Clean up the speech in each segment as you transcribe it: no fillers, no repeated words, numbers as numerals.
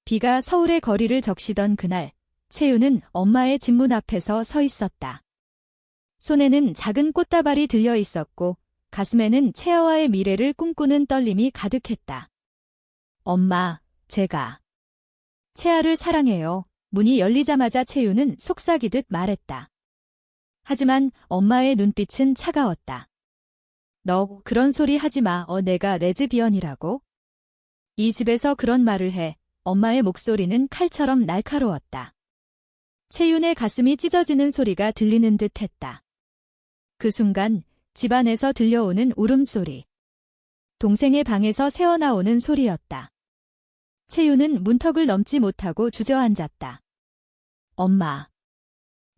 비가 서울의 거리를 적시던 그날, 채유는 엄마의 집문 앞에서 서 있었다. 손에는 작은 꽃다발이 들려 있었고 가슴에는 채아와의 미래를 꿈꾸는 떨림이 가득했다. 엄마, 제가 채아를 사랑해요. 문이 열리자마자 채유는 속삭이듯 말했다. 하지만 엄마의 눈빛은 차가웠다. 너 그런 소리 하지 마. 내가 레즈비언이라고? 이 집에서 그런 말을 해. 엄마의 목소리는 칼처럼 날카로웠다. 채윤의 가슴이 찢어지는 소리가 들리는 듯 했다. 그 순간 집안에서 들려오는 울음소리. 동생의 방에서 새어나오는 소리였다. 채윤은 문턱을 넘지 못하고 주저앉았다. 엄마.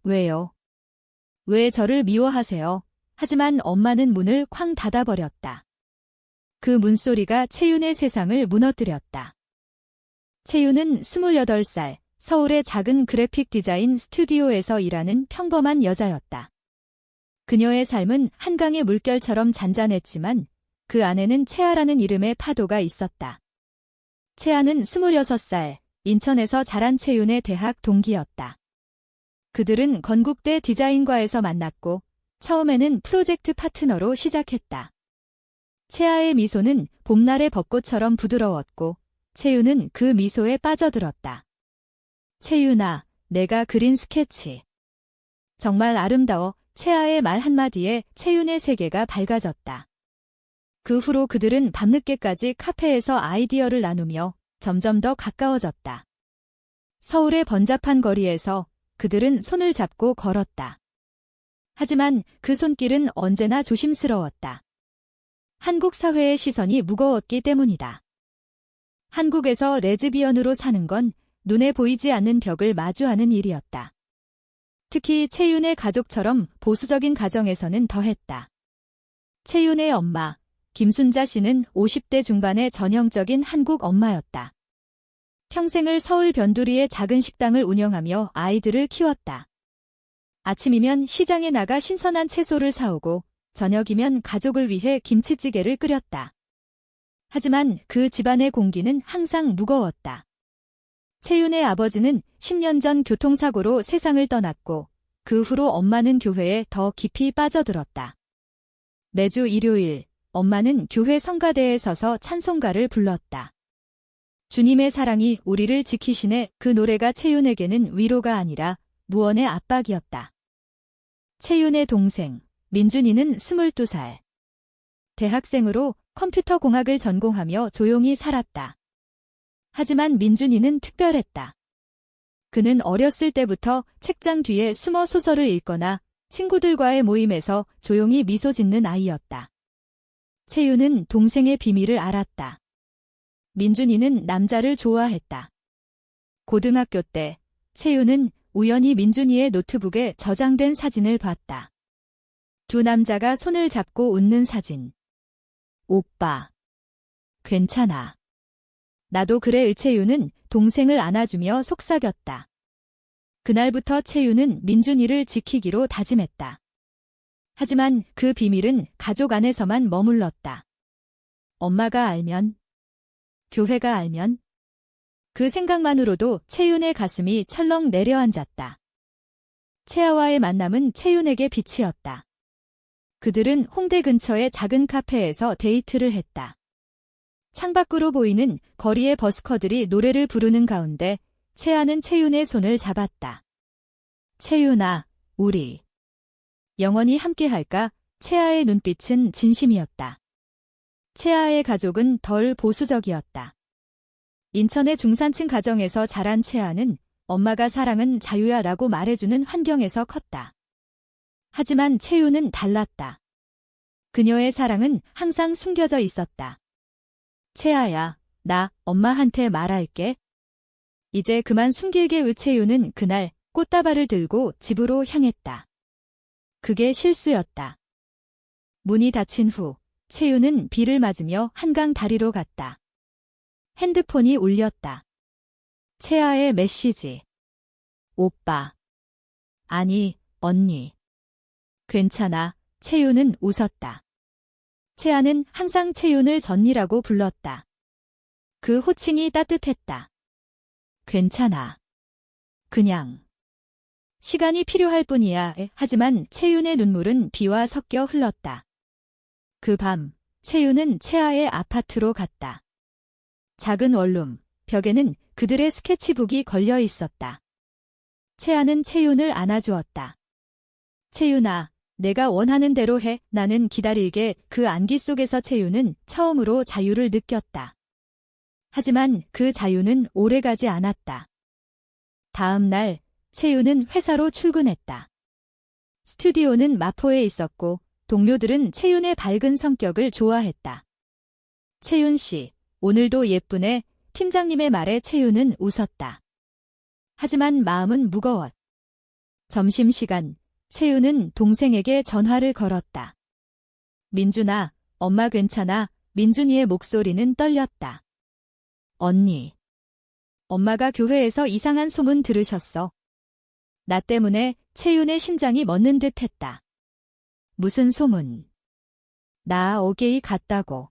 왜요? 왜 저를 미워하세요? 하지만 엄마는 문을 쾅 닫아버렸다. 그 문소리가 채윤의 세상을 무너뜨렸다. 채윤은 28살, 서울의 작은 그래픽 디자인 스튜디오에서 일하는 평범한 여자였다. 그녀의 삶은 한강의 물결처럼 잔잔했지만 그 안에는 채아라는 이름의 파도가 있었다. 채아는 26살, 인천에서 자란 채윤의 대학 동기였다. 그들은 건국대 디자인과에서 만났고 처음에는 프로젝트 파트너로 시작했다. 채아의 미소는 봄날의 벚꽃처럼 부드러웠고 채윤은 그 미소에 빠져들었다. 채윤아, 내가 그린 스케치. 정말 아름다워. 채아의 말 한마디에 채윤의 세계가 밝아졌다. 그 후로 그들은 밤늦게까지 카페에서 아이디어를 나누며 점점 더 가까워졌다. 서울의 번잡한 거리에서 그들은 손을 잡고 걸었다. 하지만 그 손길은 언제나 조심스러웠다. 한국 사회의 시선이 무거웠기 때문이다. 한국에서 레즈비언으로 사는 건 눈에 보이지 않는 벽을 마주하는 일이었다. 특히 채윤의 가족처럼 보수적인 가정에서는 더했다. 채윤의 엄마, 김순자 씨는 50대 중반의 전형적인 한국 엄마였다. 평생을 서울 변두리의 작은 식당을 운영하며 아이들을 키웠다. 아침이면 시장에 나가 신선한 채소를 사오고 저녁이면 가족을 위해 김치찌개를 끓였다. 하지만 그 집안의 공기는 항상 무거웠다. 채윤의 아버지는 10년 전 교통사고로 세상을 떠났고 그 후로 엄마는 교회에 더 깊이 빠져들었다. 매주 일요일 엄마는 교회 성가대에 서서 찬송가를 불렀다. 주님의 사랑이 우리를 지키시네. 그 노래가 채윤에게는 위로가 아니라 무언의 압박이었다. 채윤의 동생 민준이는 22살. 대학생으로 컴퓨터 공학을 전공하며 조용히 살았다. 하지만 민준이는 특별했다. 그는 어렸을 때부터 책장 뒤에 숨어 소설을 읽거나 친구들과의 모임에서 조용히 미소 짓는 아이였다. 채윤은 동생의 비밀을 알았다. 민준이는 남자를 좋아했다. 고등학교 때 채윤은 우연히 민준이의 노트북에 저장된 사진을 봤다. 두 남자가 손을 잡고 웃는 사진. 오빠. 괜찮아. 나도 그래. 채윤은 동생을 안아주며 속삭였다. 그날부터 채윤은 민준이를 지키기로 다짐했다. 하지만 그 비밀은 가족 안에서만 머물렀다. 엄마가 알면, 교회가 알면, 그 생각만으로도 채윤의 가슴이 철렁 내려앉았다. 채아와의 만남은 채윤에게 빛이었다. 그들은 홍대 근처의 작은 카페에서 데이트를 했다. 창밖으로 보이는 거리의 버스커들이 노래를 부르는 가운데 채아는 채윤의 손을 잡았다. 채윤아, 우리 영원히 함께할까? 채아의 눈빛은 진심이었다. 채아의 가족은 덜 보수적이었다. 인천의 중산층 가정에서 자란 채아는 엄마가 사랑은 자유야 라고 말해주는 환경에서 컸다. 하지만 채윤은 달랐다. 그녀의 사랑은 항상 숨겨져 있었다. 채아야, 나 엄마한테 말할게. 이제 그만 숨길게. 채윤은 그날 꽃다발을 들고 집으로 향했다. 그게 실수였다. 문이 닫힌 후 채윤은 비를 맞으며 한강 다리로 갔다. 핸드폰이 울렸다. 채아의 메시지. 오빠. 아니, 언니. 괜찮아. 채윤은 웃었다. 채아는 항상 채윤을 전니라고 불렀다. 그 호칭이 따뜻했다. 괜찮아. 그냥. 시간이 필요할 뿐이야. 하지만 채윤의 눈물은 비와 섞여 흘렀다. 그 밤, 채윤은 채아의 아파트로 갔다. 작은 원룸, 벽에는 그들의 스케치북이 걸려 있었다. 채아는 채윤을 안아주었다. 채윤아, 내가 원하는 대로 해. 나는 기다릴게. 그 안기 속에서 채윤은 처음으로 자유를 느꼈다. 하지만 그 자유는 오래가지 않았다. 다음 날, 채윤은 회사로 출근했다. 스튜디오는 마포에 있었고 동료들은 채윤의 밝은 성격을 좋아했다. 채윤 씨, 오늘도 예쁘네. 팀장님의 말에 채윤은 웃었다. 하지만 마음은 무거웠. 점심시간, 채윤은 동생에게 전화를 걸었다. 민준아, 엄마 괜찮아? 민준이의 목소리는 떨렸다. 언니. 엄마가 교회에서 이상한 소문 들으셨어. 나 때문에 채윤의 심장이 멎는 듯 했다. 무슨 소문? 나 어게이 갔다고.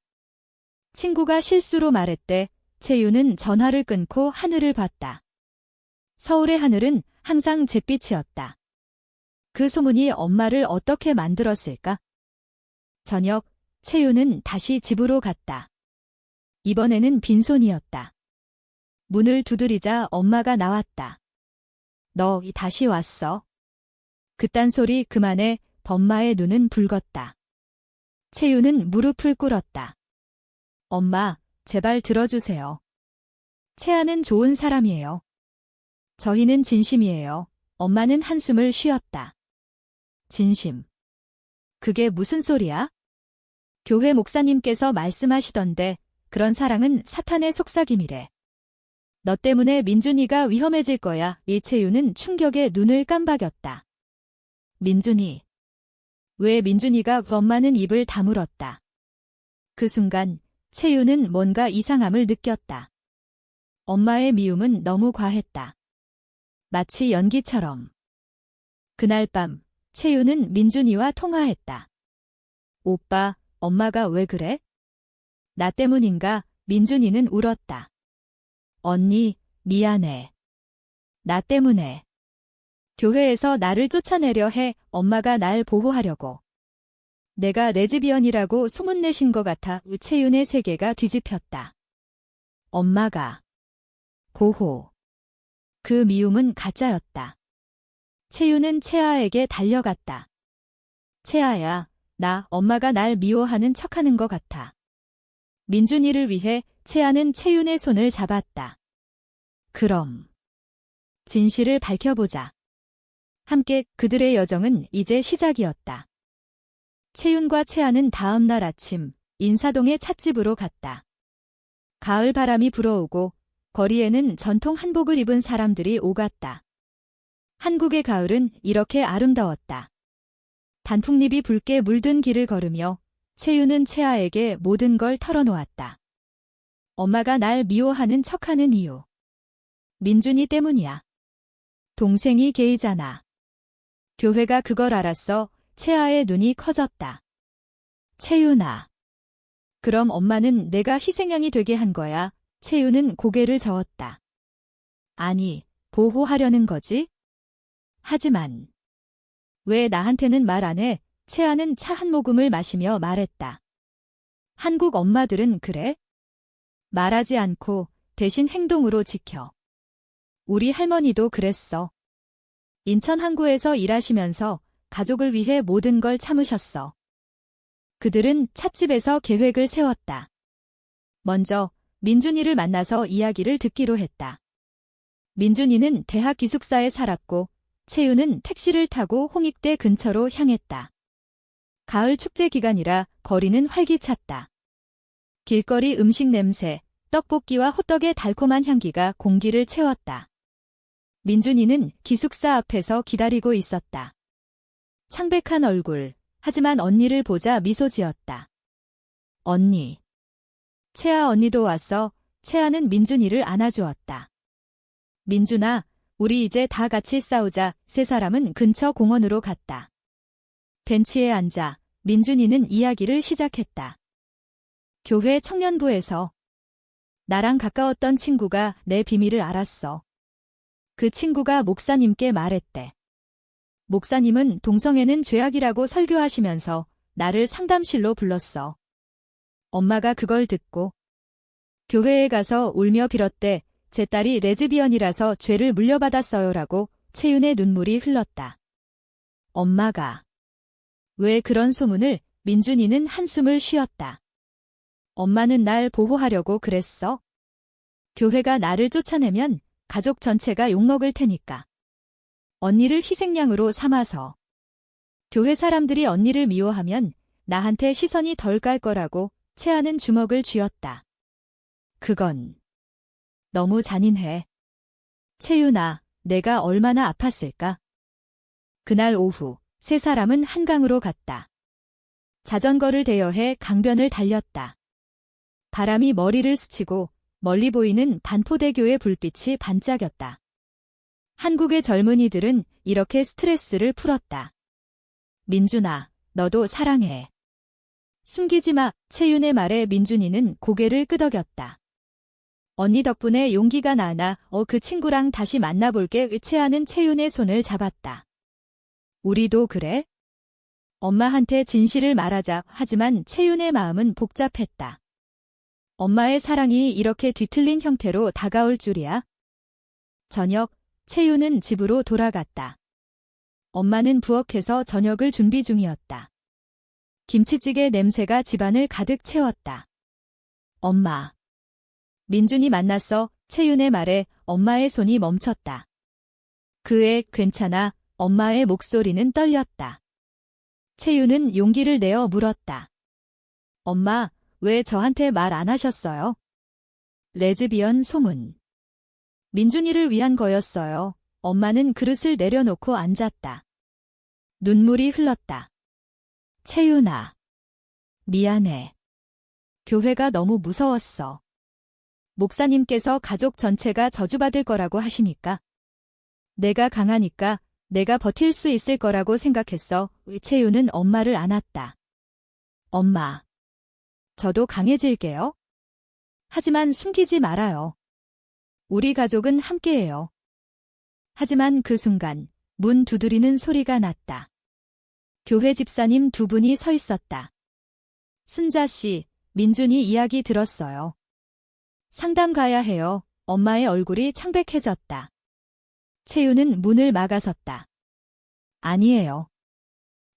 친구가 실수로 말했대. 채윤은 전화를 끊고 하늘을 봤다. 서울의 하늘은 항상 잿빛이었다. 그 소문이 엄마를 어떻게 만들었을까? 저녁, 채윤은 다시 집으로 갔다. 이번에는 빈손이었다. 문을 두드리자 엄마가 나왔다. 너 다시 왔어? 그딴 소리 그만해. 범마의 눈은 붉었다. 채윤은 무릎을 꿇었다. 엄마, 제발 들어주세요. 채아는 좋은 사람이에요. 저희는 진심이에요. 엄마는 한숨을 쉬었다. 진심. 그게 무슨 소리야? 교회 목사님께서 말씀하시던데 그런 사랑은 사탄의 속삭임이래. 너 때문에 민준이가 위험해질 거야. 이채윤은 충격에 눈을 깜박였다. 민준이. 왜 민준이가? 엄마는 입을 다물었다. 그 순간 채윤은 뭔가 이상함을 느꼈다. 엄마의 미움은 너무 과했다. 마치 연기처럼. 그날 밤 채윤은 민준이와 통화했다. 오빠, 엄마가 왜 그래? 나 때문인가? 민준이는 울었다. 언니, 미안해. 나 때문에. 교회에서 나를 쫓아내려 해. 엄마가 날 보호하려고. 내가 레즈비언이라고 소문내신 것 같아. 채윤의 세계가 뒤집혔다. 엄마가. 보호. 그 미움은 가짜였다. 채윤은 채아에게 달려갔다. 채아야, 나 엄마가 날 미워하는 척하는 것 같아. 민준이를 위해 채아는 채윤의 손을 잡았다. 그럼. 진실을 밝혀보자. 함께 그들의 여정은 이제 시작이었다. 채윤과 채아는 다음 날 아침 인사동의 찻집으로 갔다. 가을 바람이 불어오고 거리에는 전통 한복을 입은 사람들이 오갔다. 한국의 가을은 이렇게 아름다웠다. 단풍잎이 붉게 물든 길을 걸으며 채윤은 채아에게 모든 걸 털어놓았다. 엄마가 날 미워하는 척하는 이유. 민준이 때문이야. 동생이 게이잖아. 교회가 그걸 알았어. 채아의 눈이 커졌다. 채윤아. 그럼 엄마는 내가 희생양이 되게 한 거야. 채윤은 고개를 저었다. 아니, 보호하려는 거지? 하지만. 왜 나한테는 말 안 해? 채아는 차 한 모금을 마시며 말했다. 한국 엄마들은 그래? 말하지 않고 대신 행동으로 지켜. 우리 할머니도 그랬어. 인천 항구에서 일하시면서 가족을 위해 모든 걸 참으셨어. 그들은 찻집에서 계획을 세웠다. 먼저 민준이를 만나서 이야기를 듣기로 했다. 민준이는 대학 기숙사에 살았고 채윤은 택시를 타고 홍익대 근처로 향했다. 가을 축제 기간이라 거리는 활기찼다. 길거리 음식 냄새, 떡볶이와 호떡의 달콤한 향기가 공기를 채웠다. 민준이는 기숙사 앞에서 기다리고 있었다. 창백한 얼굴, 하지만 언니를 보자 미소 지었다. 언니. 채아 언니도 왔어. 채아는 민준이를 안아주었다. 민준아, 우리 이제 다 같이 싸우자. 세 사람은 근처 공원으로 갔다. 벤치에 앉아 민준이는 이야기를 시작했다. 교회 청년부에서 나랑 가까웠던 친구가 내 비밀을 알았어. 그 친구가 목사님께 말했대. 목사님은 동성애는 죄악이라고 설교하시면서 나를 상담실로 불렀어. 엄마가 그걸 듣고 교회에 가서 울며 빌었대. 제 딸이 레즈비언이라서 죄를 물려받았어요라고 채윤의 눈물이 흘렀다. 엄마가 왜 그런 소문을? 민준이는 한숨을 쉬었다. 엄마는 날 보호하려고 그랬어. 교회가 나를 쫓아내면 가족 전체가 욕먹을 테니까. 언니를 희생양으로 삼아서. 교회 사람들이 언니를 미워하면 나한테 시선이 덜 깔 거라고 채아는 주먹을 쥐었다. 그건 너무 잔인해. 채윤아, 내가 얼마나 아팠을까? 그날 오후 세 사람은 한강으로 갔다. 자전거를 대여해 강변을 달렸다. 바람이 머리를 스치고 멀리 보이는 반포대교의 불빛이 반짝였다. 한국의 젊은이들은 이렇게 스트레스를 풀었다. 민준아, 너도 사랑해. 숨기지 마. 채윤의 말에 민준이는 고개를 끄덕였다. 언니 덕분에 용기가 나나 그 친구랑 다시 만나볼게. 채아는 채윤의 손을 잡았다. 우리도 그래? 엄마한테 진실을 말하자. 하지만 채윤의 마음은 복잡했다. 엄마의 사랑이 이렇게 뒤틀린 형태로 다가올 줄이야? 저녁, 채윤은 집으로 돌아갔다. 엄마는 부엌에서 저녁을 준비 중이었다. 김치찌개 냄새가 집안을 가득 채웠다. 엄마. 민준이 만났어. 채윤의 말에 엄마의 손이 멈췄다. 그애 괜찮아. 엄마의 목소리는 떨렸다. 채윤은 용기를 내어 물었다. 엄마, 왜 저한테 말 안 하셨어요? 레즈비언 소문. 민준이를 위한 거였어요. 엄마는 그릇을 내려놓고 앉았다. 눈물이 흘렀다. 채윤아. 미안해. 교회가 너무 무서웠어. 목사님께서 가족 전체가 저주받을 거라고 하시니까. 내가 강하니까 내가 버틸 수 있을 거라고 생각했어. 채윤은 엄마를 안았다. 엄마. 저도 강해질게요. 하지만 숨기지 말아요. 우리 가족은 함께해요. 하지만 그 순간 문 두드리는 소리가 났다. 교회 집사님 두 분이 서 있었다. 순자 씨, 민준이 이야기 들었어요. 상담 가야 해요. 엄마의 얼굴이 창백해졌다. 채윤은 문을 막아섰다. 아니에요.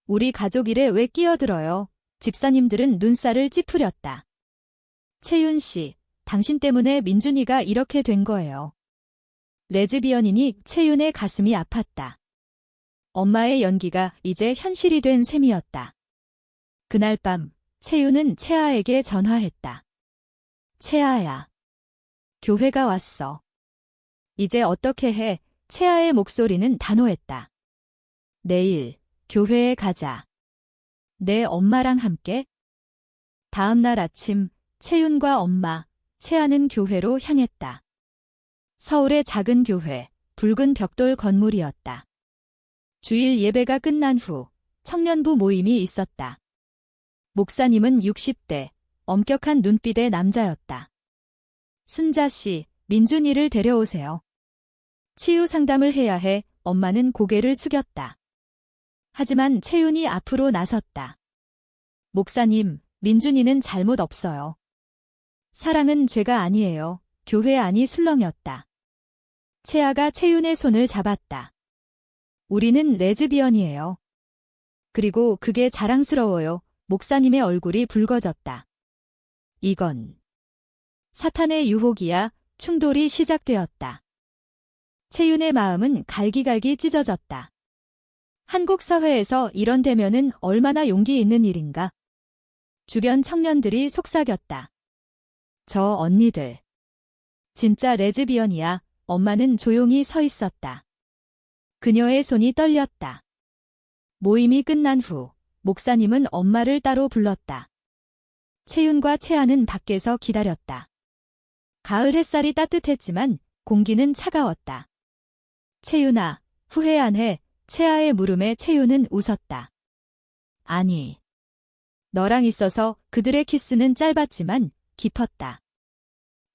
우리 가족 일에 왜 끼어들어요? 집사님들은 눈살을 찌푸렸다. 채윤 씨, 당신 때문에 민준이가 이렇게 된 거예요. 레즈비언이니 채윤의 가슴이 아팠다. 엄마의 연기가 이제 현실이 된 셈이었다. 그날 밤, 채윤은 채아에게 전화했다. 채아야. 교회가 왔어. 이제 어떻게 해? 채아의 목소리는 단호했다. 내일, 교회에 가자. 내 엄마랑 함께? 다음 날 아침, 채윤과 엄마, 채아는 교회로 향했다. 서울의 작은 교회, 붉은 벽돌 건물이었다. 주일 예배가 끝난 후 청년부 모임이 있었다. 목사님은 60대, 엄격한 눈빛의 남자였다. 순자 씨, 민준이를 데려오세요. 치유 상담을 해야 해. 엄마는 고개를 숙였다. 하지만 채윤이 앞으로 나섰다. 목사님, 민준이는 잘못 없어요. 사랑은 죄가 아니에요. 교회 안이 술렁였다. 채아가 채윤의 손을 잡았다. 우리는 레즈비언이에요. 그리고 그게 자랑스러워요. 목사님의 얼굴이 붉어졌다. 이건 사탄의 유혹이야. 충돌이 시작되었다. 채윤의 마음은 갈기갈기 찢어졌다. 한국 사회에서 이런 대면은 얼마나 용기 있는 일인가. 주변 청년들이 속삭였다. 저 언니들. 진짜 레즈비언이야. 엄마는 조용히 서 있었다. 그녀의 손이 떨렸다. 모임이 끝난 후 목사님은 엄마를 따로 불렀다. 채윤과 채아는 밖에서 기다렸다. 가을 햇살이 따뜻했지만 공기는 차가웠다. 채윤아, 후회 안 해? 채아의 물음에 채윤은 웃었다. 아니. 너랑 있어서 그들의 키스는 짧았지만 깊었다.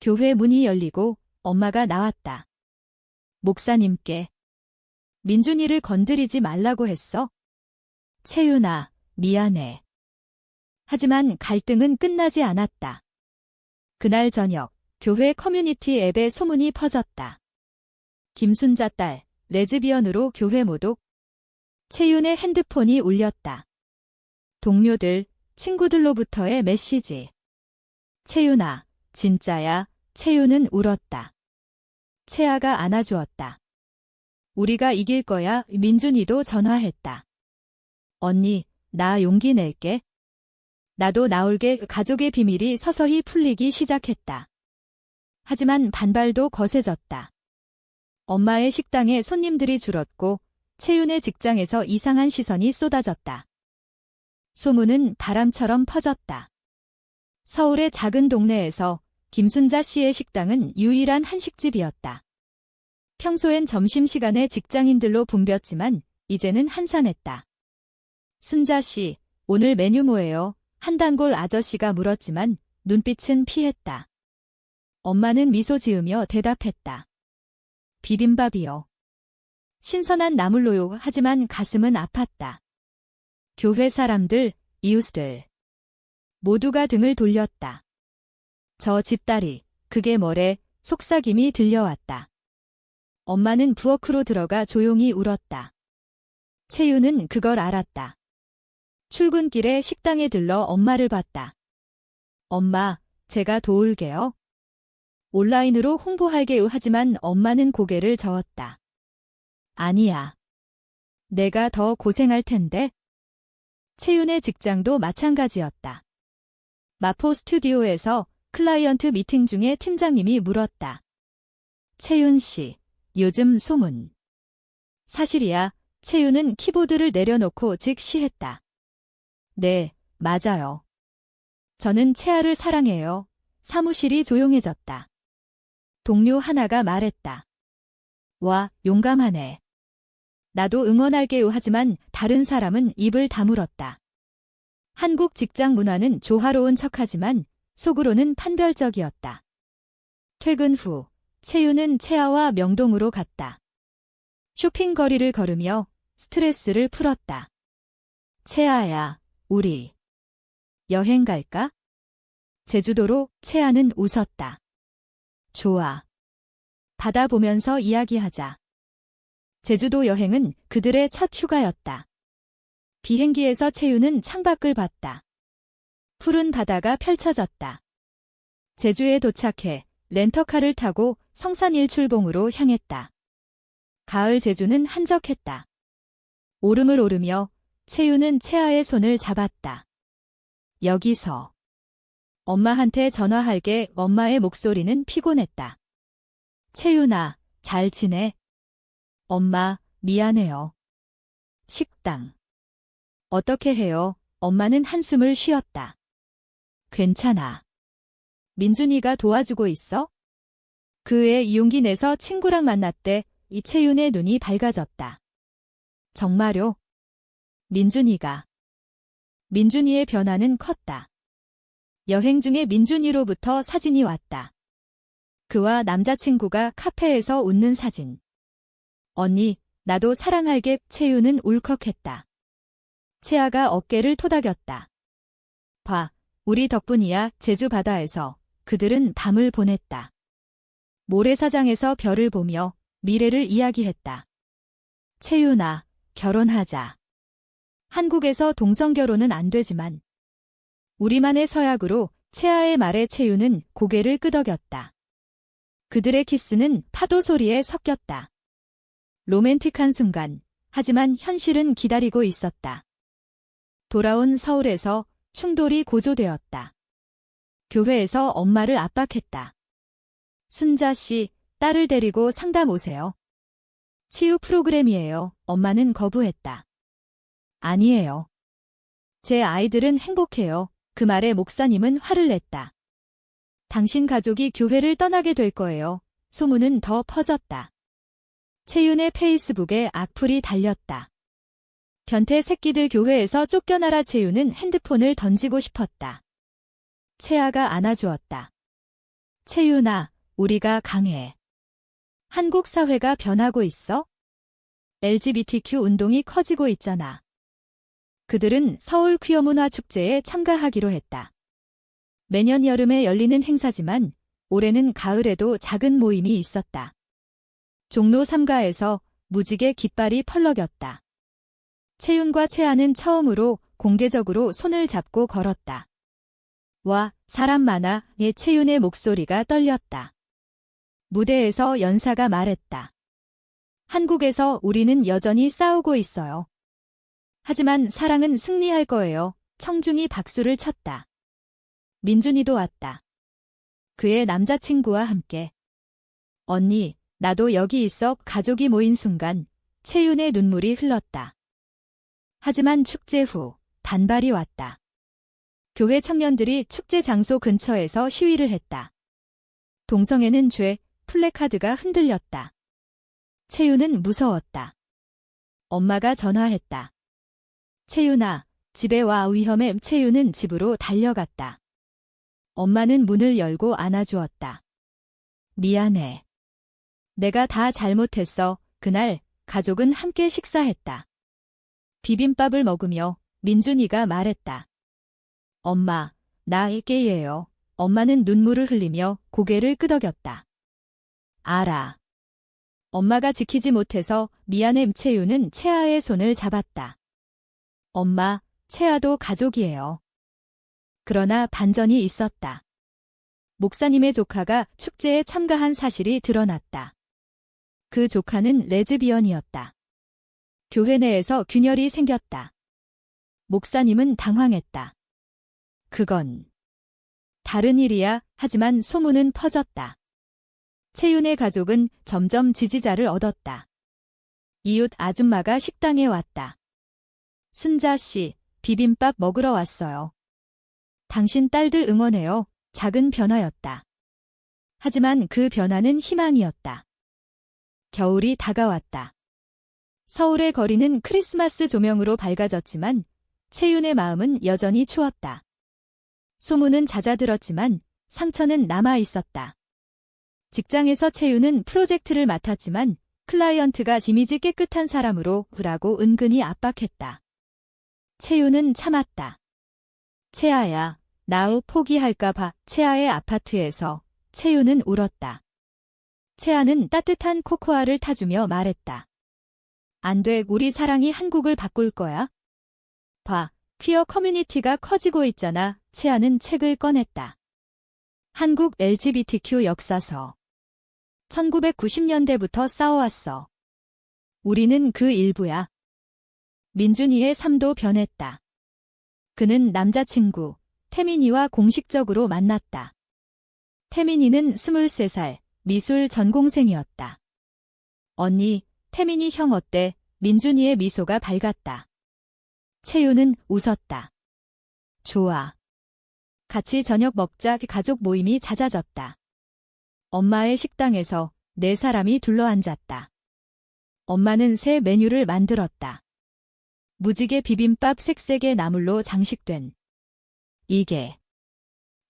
교회 문이 열리고 엄마가 나왔다. 목사님께 민준이를 건드리지 말라고 했어. 채윤아, 미안해. 하지만 갈등은 끝나지 않았다. 그날 저녁, 교회 커뮤니티 앱에 소문이 퍼졌다. 김순자 딸, 레즈비언으로 교회 모독. 채윤의 핸드폰이 울렸다. 동료들, 친구들로부터의 메시지. 채윤아, 진짜야. 채윤은 울었다. 채아가 안아주었다. 우리가 이길 거야. 민준이도 전화했다. 언니, 나 용기 낼게. 나도 나올게. 가족의 비밀이 서서히 풀리기 시작했다. 하지만 반발도 거세졌다. 엄마의 식당에 손님들이 줄었고 채윤의 직장에서 이상한 시선이 쏟아졌다. 소문은 바람처럼 퍼졌다. 서울의 작은 동네에서 김순자 씨의 식당은 유일한 한식집이었다. 평소엔 점심시간에 직장인들로 붐볐지만 이제는 한산했다. 순자 씨, 오늘 메뉴 뭐예요? 한 단골 아저씨가 물었지만 눈빛은 피했다. 엄마는 미소 지으며 대답했다. 비빔밥이요. 신선한 나물로요. 하지만 가슴은 아팠다. 교회 사람들, 이웃들 모두가 등을 돌렸다. 저 집딸이, 그게 뭐래? 속삭임이 들려왔다. 엄마는 부엌으로 들어가 조용히 울었다. 채윤은 그걸 알았다. 출근길에 식당에 들러 엄마를 봤다. 엄마, 제가 도울게요. 온라인으로 홍보할게요. 하지만 엄마는 고개를 저었다. 아니야. 내가 더 고생할 텐데. 채윤의 직장도 마찬가지였다. 마포 스튜디오에서 클라이언트 미팅 중에 팀장님이 물었다. 채윤 씨, 요즘 소문. 사실이야. 채윤은 키보드를 내려놓고 즉시 했다. 네, 맞아요. 저는 채아를 사랑해요. 사무실이 조용해졌다. 동료 하나가 말했다. 와, 용감하네. 나도 응원할게요. 하지만 다른 사람은 입을 다물었다. 한국 직장 문화는 조화로운 척하지만 속으로는 판별적이었다. 퇴근 후 채윤은 채아와 명동으로 갔다. 쇼핑거리를 걸으며 스트레스를 풀었다. 채아야, 우리 여행 갈까? 제주도로. 채아는 웃었다. 좋아. 바다 보면서 이야기하자. 제주도 여행은 그들의 첫 휴가였다. 비행기에서 채윤은 창밖을 봤다. 푸른 바다가 펼쳐졌다. 제주에 도착해 렌터카를 타고 성산 일출봉으로 향했다. 가을 제주는 한적했다. 오름을 오르며 채윤은 채아의 손을 잡았다. 여기서. 엄마한테 전화할게. 엄마의 목소리는 피곤했다. 채윤아, 잘 지내? 엄마, 미안해요. 식당. 어떻게 해요? 엄마는 한숨을 쉬었다. 괜찮아. 민준이가 도와주고 있어? 그 애 용기 내서 친구랑 만났대. 이채윤의 눈이 밝아졌다. 정말요? 민준이가. 민준이의 변화는 컸다. 여행 중에 민준이로부터 사진이 왔다. 그와 남자친구가 카페에서 웃는 사진. 언니, 나도 사랑할게. 채윤은 울컥했다. 채아가 어깨를 토닥였다. 봐, 우리 덕분이야. 제주 바다에서 그들은 밤을 보냈다. 모래사장에서 별을 보며 미래를 이야기했다. 채윤아, 결혼하자. 한국에서 동성결혼은 안 되지만 우리만의 서약으로. 채아의 말에 채윤은 고개를 끄덕였다. 그들의 키스는 파도 소리에 섞였다. 로맨틱한 순간, 하지만 현실은 기다리고 있었다. 돌아온 서울에서 충돌이 고조되었다. 교회에서 엄마를 압박했다. 순자 씨, 딸을 데리고 상담 오세요. 치유 프로그램이에요. 엄마는 거부했다. 아니에요. 제 아이들은 행복해요. 그 말에 목사님은 화를 냈다. 당신 가족이 교회를 떠나게 될 거예요. 소문은 더 퍼졌다. 채윤의 페이스북에 악플이 달렸다. 변태 새끼들 교회에서 쫓겨나라. 채윤은 핸드폰을 던지고 싶었다. 채아가 안아주었다. 채윤아, 우리가 강해. 한국 사회가 변하고 있어? LGBTQ 운동이 커지고 있잖아. 그들은 서울 퀴어 문화 축제에 참가하기로 했다. 매년 여름에 열리는 행사지만 올해는 가을에도 작은 모임이 있었다. 종로 3가에서 무지개 깃발이 펄럭였다. 채윤과 채아는 처음으로 공개적으로 손을 잡고 걸었다. 와, 사람 많아의 채윤의 목소리가 떨렸다. 무대에서 연사가 말했다. 한국에서 우리는 여전히 싸우고 있어요. 하지만 사랑은 승리할 거예요. 청중이 박수를 쳤다. 민준이도 왔다. 그의 남자친구와 함께. 언니, 나도 여기 있어. 가족이 모인 순간 채윤의 눈물이 흘렀다. 하지만 축제 후 반발이 왔다. 교회 청년들이 축제 장소 근처에서 시위를 했다. 동성애는 죄, 플래카드가 흔들렸다. 채윤은 무서웠다. 엄마가 전화했다. 채윤아, 집에 와. 위험해. 채윤은 집으로 달려갔다. 엄마는 문을 열고 안아주었다. 미안해. 내가 다 잘못했어. 그날 가족은 함께 식사했다. 비빔밥을 먹으며 민준이가 말했다. 엄마, 나 게이예요. 엄마는 눈물을 흘리며 고개를 끄덕였다. 알아. 엄마가 지키지 못해서 미안해. 채윤은 채아의 손을 잡았다. 엄마, 채아도 가족이에요. 그러나 반전이 있었다. 목사님의 조카가 축제에 참가한 사실이 드러났다. 그 조카는 레즈비언이었다. 교회 내에서 균열이 생겼다. 목사님은 당황했다. 그건 다른 일이야. 하지만 소문은 퍼졌다. 채윤의 가족은 점점 지지자를 얻었다. 이웃 아줌마가 식당에 왔다. 순자 씨, 비빔밥 먹으러 왔어요. 당신 딸들 응원해요. 작은 변화였다. 하지만 그 변화는 희망이었다. 겨울이 다가왔다. 서울의 거리는 크리스마스 조명으로 밝아졌지만 채윤의 마음은 여전히 추웠다. 소문은 잦아들었지만 상처는 남아 있었다. 직장에서 채윤은 프로젝트를 맡았지만 클라이언트가 이미지 깨끗한 사람으로 라고 은근히 압박했다. 채윤은 참았다. 채아야, 나 포기할까봐. 채아의 아파트에서 채윤은 울었다. 채아는 따뜻한 코코아를 타주며 말했다. 안 돼, 우리 사랑이 한국을 바꿀 거야. 봐, 퀴어 커뮤니티가 커지고 있잖아. 채아는 책을 꺼냈다. 한국 LGBTQ 역사서. 1990년대부터 싸워왔어. 우리는 그 일부야. 민준이의 삶도 변했다. 그는 남자친구, 태민이와 공식적으로 만났다. 태민이는 23살, 미술 전공생이었다. 언니, 태민이 형 어때? 민준이의 미소가 밝았다. 채윤은 웃었다. 좋아. 같이 저녁 먹자. 가족 모임이 잦아졌다. 엄마의 식당에서 4사람이 둘러앉았다. 엄마는 새 메뉴를 만들었다. 무지개 비빔밥 색색의 나물로 장식된. 이게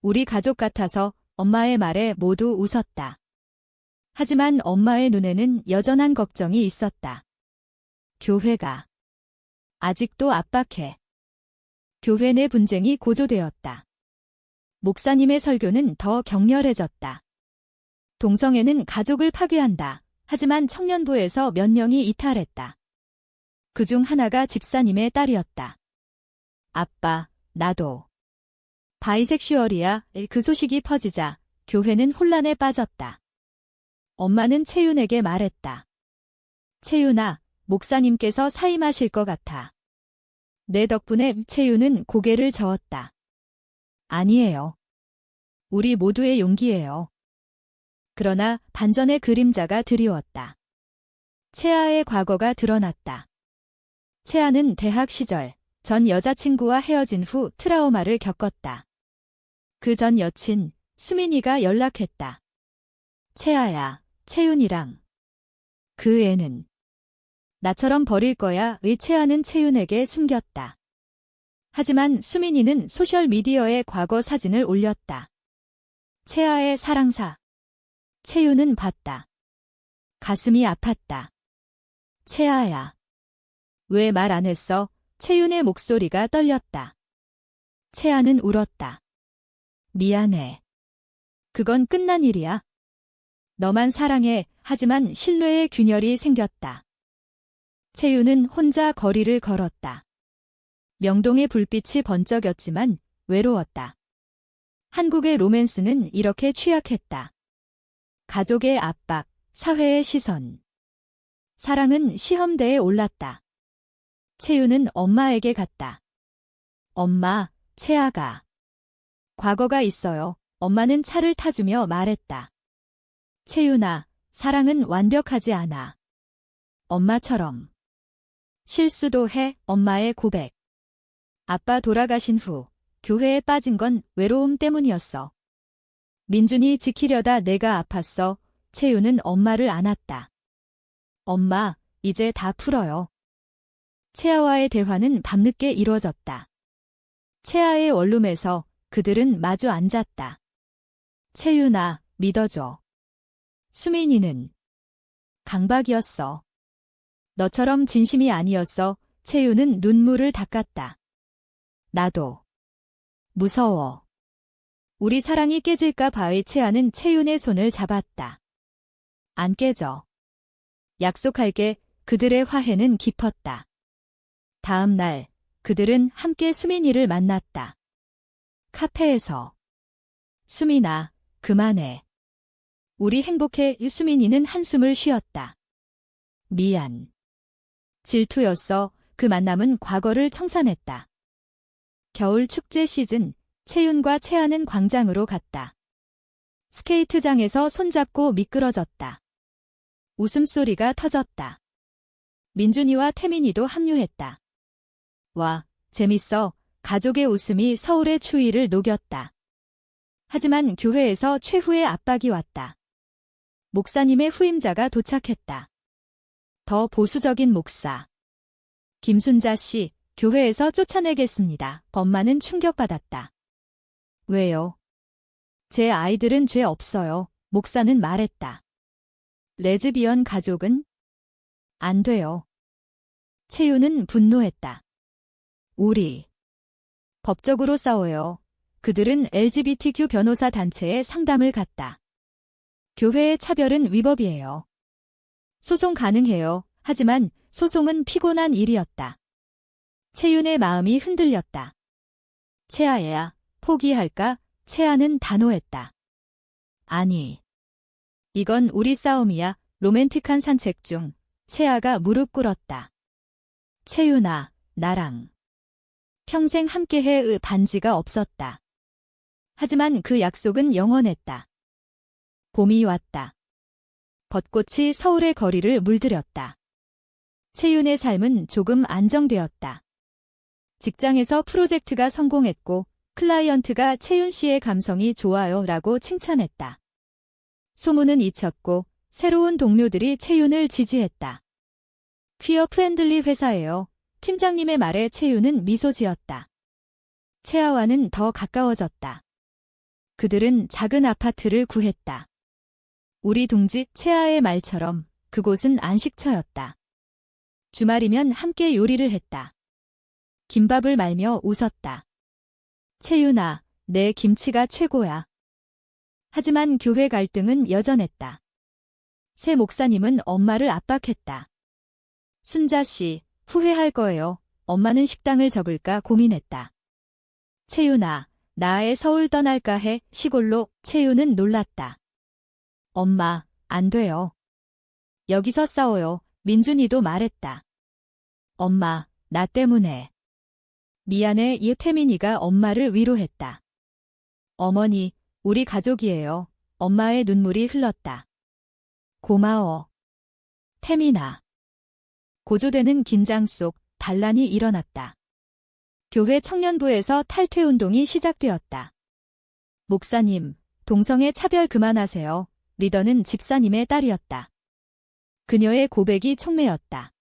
우리 가족 같아서 엄마의 말에 모두 웃었다. 하지만 엄마의 눈에는 여전한 걱정이 있었다. 교회가 아직도 압박해. 교회 내 분쟁이 고조되었다. 목사님의 설교는 더 격렬해졌다. 동성애는 가족을 파괴한다. 하지만 청년부에서 몇 명이 이탈했다. 그중 하나가 집사님의 딸이었다. 아빠, 나도 바이섹슈얼이야. 그 소식이 퍼지자 교회는 혼란에 빠졌다. 엄마는 채윤에게 말했다. 채윤아, 목사님께서 사임하실 것 같아. 내 덕분에. 채윤은 고개를 저었다. 아니에요. 우리 모두의 용기예요. 그러나 반전의 그림자가 드리웠다. 채아의 과거가 드러났다. 채아는 대학 시절 전 여자친구와 헤어진 후 트라우마를 겪었다. 그 전 여친 수민이가 연락했다. 채아야, 채윤이랑 그 애는 나처럼 버릴 거야. 의 채아는 채윤에게 숨겼다. 하지만 수민이는 소셜미디어에 과거 사진을 올렸다. 채아의 사랑사. 채윤은 봤다. 가슴이 아팠다. 채아야. 왜 말 안 했어? 채윤의 목소리가 떨렸다. 채아는 울었다. 미안해. 그건 끝난 일이야. 너만 사랑해. 하지만 신뢰의 균열이 생겼다. 채윤은 혼자 거리를 걸었다. 명동의 불빛이 번쩍였지만 외로웠다. 한국의 로맨스는 이렇게 취약했다. 가족의 압박, 사회의 시선. 사랑은 시험대에 올랐다. 채윤은 엄마에게 갔다. 엄마, 채아가. 과거가 있어요. 엄마는 차를 타주며 말했다. 채윤아, 사랑은 완벽하지 않아. 엄마처럼. 실수도 해. 엄마의 고백. 아빠 돌아가신 후 교회에 빠진 건 외로움 때문이었어. 민준이 지키려다 내가 아팠어. 채윤은 엄마를 안았다. 엄마, 이제 다 풀어요. 채아와의 대화는 밤늦게 이루어졌다. 채아의 원룸에서 그들은 마주 앉았다. 채윤아, 믿어줘. 수민이는 강박이었어. 너처럼 진심이 아니었어. 채윤은 눈물을 닦았다. 나도. 무서워. 우리 사랑이 깨질까 봐의 채아는 채윤의 손을 잡았다. 안 깨져. 약속할게. 그들의 화해는 깊었다. 다음 날 그들은 함께 수민이를 만났다. 카페에서. 수민아, 그만해. 우리 행복해. 수민이는 한숨을 쉬었다. 미안. 질투였어. 그 만남은 과거를 청산했다. 겨울 축제 시즌, 채윤과 채아는 광장으로 갔다. 스케이트장에서 손잡고 미끄러졌다. 웃음소리가 터졌다. 민준이와 태민이도 합류했다. 와, 재밌어. 가족의 웃음이 서울의 추위를 녹였다. 하지만 교회에서 최후의 압박이 왔다. 목사님의 후임자가 도착했다. 더 보수적인 목사. 김순자 씨, 교회에서 쫓아내겠습니다. 엄마는 충격받았다. 왜요? 제 아이들은 죄 없어요. 목사는 말했다. 레즈비언 가족은? 안 돼요. 채윤은 분노했다. 우리 법적으로 싸워요. 그들은 LGBTQ 변호사 단체에 상담을 갔다. 교회의 차별은 위법이에요. 소송 가능해요. 하지만 소송은 피곤한 일이었다. 채윤의 마음이 흔들렸다. 채아야, 포기할까? 채아는 단호했다. 아니. 이건 우리 싸움이야. 로맨틱한 산책 중 채아가 무릎 꿇었다. 채윤아, 나랑 평생 함께해의 반지가 없었다. 하지만 그 약속은 영원했다. 봄이 왔다. 벚꽃이 서울의 거리를 물들였다. 채윤의 삶은 조금 안정되었다. 직장에서 프로젝트가 성공했고 클라이언트가 채윤 씨의 감성이 좋아요 라고 칭찬했다. 소문은 잊혔고 새로운 동료들이 채윤을 지지했다. 퀴어 프렌들리 회사예요. 팀장님의 말에 채윤은 미소 지었다. 채아와는 더 가까워졌다. 그들은 작은 아파트를 구했다. 우리 동지 채아의 말처럼 그곳은 안식처였다. 주말이면 함께 요리를 했다. 김밥을 말며 웃었다. 채윤아, 내 김치가 최고야. 하지만 교회 갈등은 여전했다. 새 목사님은 엄마를 압박했다. 순자 씨, 후회할 거예요. 엄마는 식당을 접을까 고민했다. 채윤아, 나의 서울 떠날까 해. 시골로. 채윤은 놀랐다. 엄마, 안 돼요. 여기서 싸워요. 민준이도 말했다. 엄마, 나 때문에. 미안해. 태민이가 엄마를 위로했다. 어머니, 우리 가족이에요. 엄마의 눈물이 흘렀다. 고마워. 태민아. 고조되는 긴장 속 반란이 일어났다. 교회 청년부에서 탈퇴운동이 시작되었다. 목사님, 동성애 차별 그만하세요. 리더는 집사님의 딸이었다. 그녀의 고백이 촉매였다.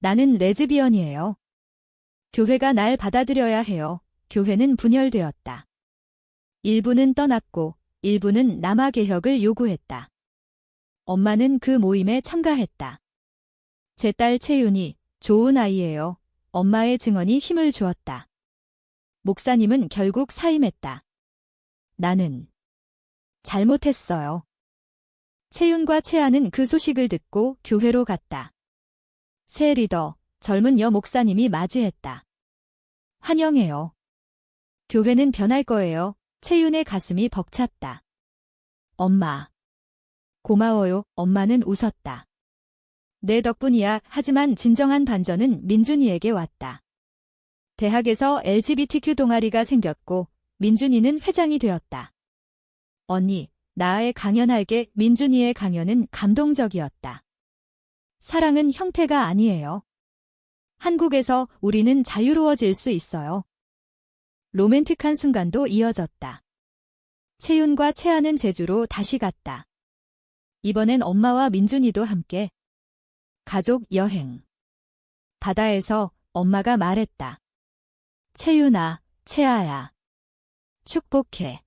나는 레즈비언이에요. 교회가 날 받아들여야 해요. 교회는 분열되었다. 일부는 떠났고 일부는 남아개혁을 요구했다. 엄마는 그 모임에 참가했다. 제 딸 채윤이 좋은 아이예요. 엄마의 증언이 힘을 주었다. 목사님은 결국 사임했다. 나는 잘못했어요. 채윤과 채아는 그 소식을 듣고 교회로 갔다. 새 리더, 젊은 여 목사님이 맞이했다. 환영해요. 교회는 변할 거예요. 채윤의 가슴이 벅찼다. 엄마. 고마워요. 엄마는 웃었다. 내 덕분이야. 하지만 진정한 반전은 민준이에게 왔다. 대학에서 LGBTQ 동아리가 생겼고 민준이는 회장이 되었다. 언니, 나의 강연할게. 민준이의 강연은 감동적이었다. 사랑은 형태가 아니에요. 한국에서 우리는 자유로워질 수 있어요. 로맨틱한 순간도 이어졌다. 채윤과 채아는 제주로 다시 갔다. 이번엔 엄마와 민준이도 함께. 가족 여행. 바다에서 엄마가 말했다. 채윤아, 채아야. 축복해.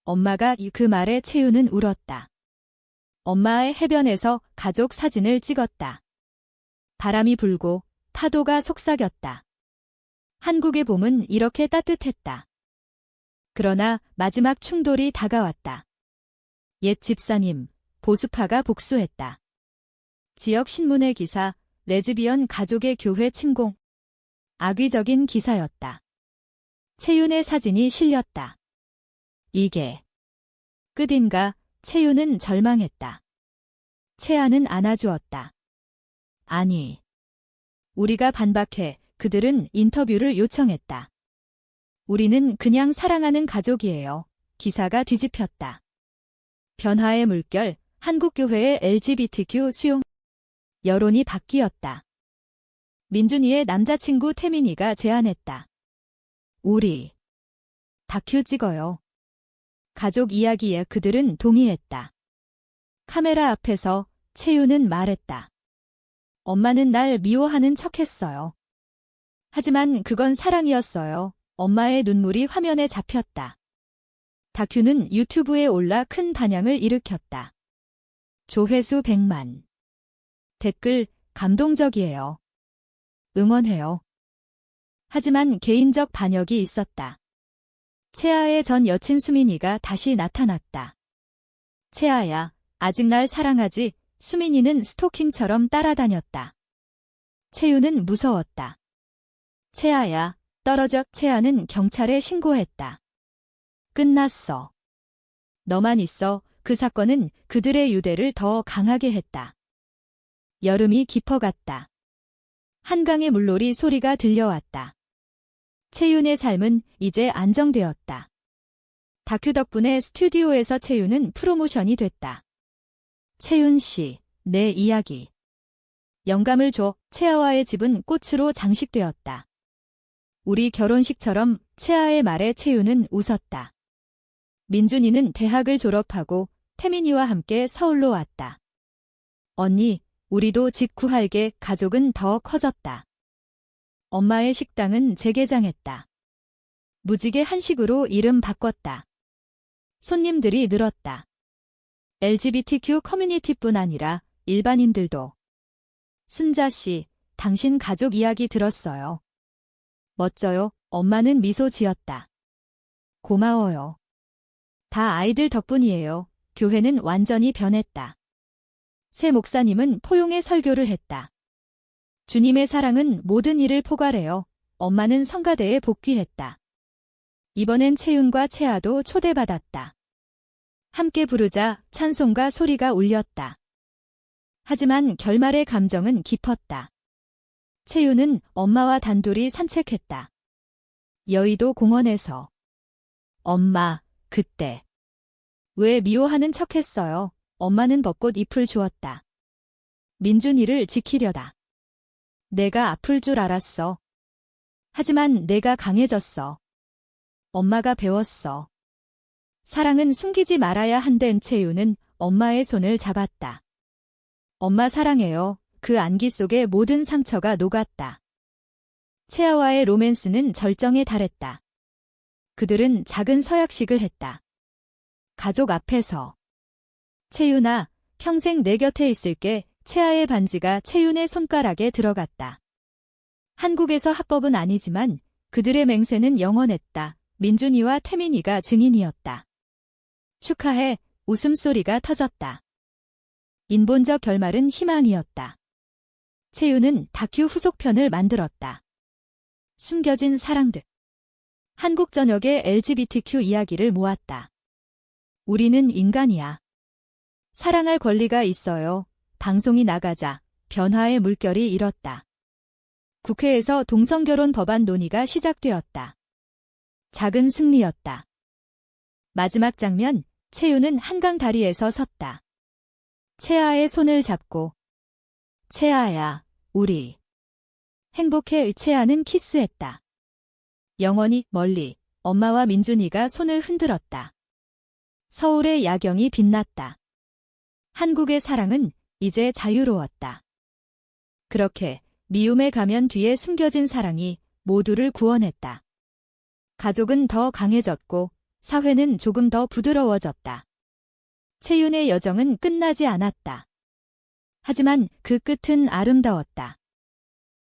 엄마가 그 말에 채윤은 울었다. 엄마의 해변에서 가족 사진을 찍었다. 바람이 불고 파도가 속삭였다. 한국의 봄은 이렇게 따뜻했다. 그러나 마지막 충돌이 다가왔다. 옛 집사님, 보수파가 복수했다. 지역 신문의 기사, 레즈비언 가족의 교회 침공. 악의적인 기사였다. 채윤의 사진이 실렸다. 이게 끝인가? 채윤은 절망했다. 채아는 안아주었다. 아니. 우리가 반박해 그들은 인터뷰를 요청했다. 우리는 그냥 사랑하는 가족이에요. 기사가 뒤집혔다. 변화의 물결, 한국교회의 LGBTQ 수용. 여론이 바뀌었다. 민준이의 남자친구 태민이가 제안했다. 우리 다큐 찍어요. 가족 이야기에 그들은 동의했다. 카메라 앞에서 채윤은 말했다. 엄마는 날 미워하는 척했어요. 하지만 그건 사랑이었어요. 엄마의 눈물이 화면에 잡혔다. 다큐는 유튜브에 올라 큰 반향을 일으켰다. 조회수 100만. 댓글, 감동적이에요. 응원해요. 하지만 개인적 반역이 있었다. 채아의 전 여친 수민이가 다시 나타났다. 채아야, 아직 날 사랑하지? 수민이는 스토킹처럼 따라다녔다. 채윤은 무서웠다. 채아야, 떨어져. 채아는 경찰에 신고했다. 끝났어. 너만 있어. 그 사건은 그들의 유대를 더 강하게 했다. 여름이 깊어갔다. 한강의 물놀이 소리가 들려왔다. 채윤의 삶은 이제 안정되었다. 다큐 덕분에 스튜디오에서 채윤은 프로모션이 됐다. 채윤 씨, 내 이야기. 영감을 줘. 채아와의 집은 꽃으로 장식되었다. 우리 결혼식처럼. 채아의 말에 채윤은 웃었다. 민준이는 대학을 졸업하고 태민이와 함께 서울로 왔다. 언니, 우리도 집 구할게. 가족은 더 커졌다. 엄마의 식당은 재개장했다. 무지개 한식으로 이름 바꿨다. 손님들이 늘었다. LGBTQ 커뮤니티뿐 아니라 일반인들도. 순자 씨, 당신 가족 이야기 들었어요. 멋져요. 엄마는 미소 지었다. 고마워요. 다 아이들 덕분이에요. 교회는 완전히 변했다. 새 목사님은 포용의 설교를 했다. 주님의 사랑은 모든 일을 포괄해요. 엄마는 성가대에 복귀했다. 이번엔 채윤과 채아도 초대받았다. 함께 부르자 찬송가 소리가 울렸다. 하지만 결말의 감정은 깊었다. 채윤은 엄마와 단둘이 산책했다. 여의도 공원에서. 엄마, 그때. 왜 미워하는 척했어요? 엄마는 벚꽃 잎을 주었다. 민준이를 지키려다. 내가 아플 줄 알았어. 하지만 내가 강해졌어. 엄마가 배웠어. 사랑은 숨기지 말아야 한다는. 채윤은 엄마의 손을 잡았다. 엄마 사랑해요. 그 안기 속에 모든 상처가 녹았다. 채아와의 로맨스는 절정에 달했다. 그들은 작은 서약식을 했다. 가족 앞에서. 채윤아, 평생 내 곁에 있을게. 채아의 반지가 채윤의 손가락에 들어갔다. 한국에서 합법은 아니지만 그들의 맹세는 영원했다. 민준이와 태민이가 증인이었다. 축하해. 웃음소리가 터졌다. 인본적 결말은 희망이었다. 채윤은 다큐 후속편을 만들었다. 숨겨진 사랑들. 한국 전역의 LGBTQ 이야기를 모았다. 우리는 인간이야. 사랑할 권리가 있어요. 방송이 나가자 변화의 물결이 일었다. 국회에서 동성결혼 법안 논의가 시작되었다. 작은 승리였다. 마지막 장면, 채윤은 한강 다리에서 섰다. 채아의 손을 잡고 채아야, 우리. 행복해. 채아는 키스했다. 영원히 멀리 엄마와 민준이가 손을 흔들었다. 서울의 야경이 빛났다. 한국의 사랑은 이제 자유로웠다. 그렇게 미움의 가면 뒤에 숨겨진 사랑이 모두를 구원했다. 가족은 더 강해졌고 사회는 조금 더 부드러워졌다. 채윤의 여정은 끝나지 않았다. 하지만 그 끝은 아름다웠다.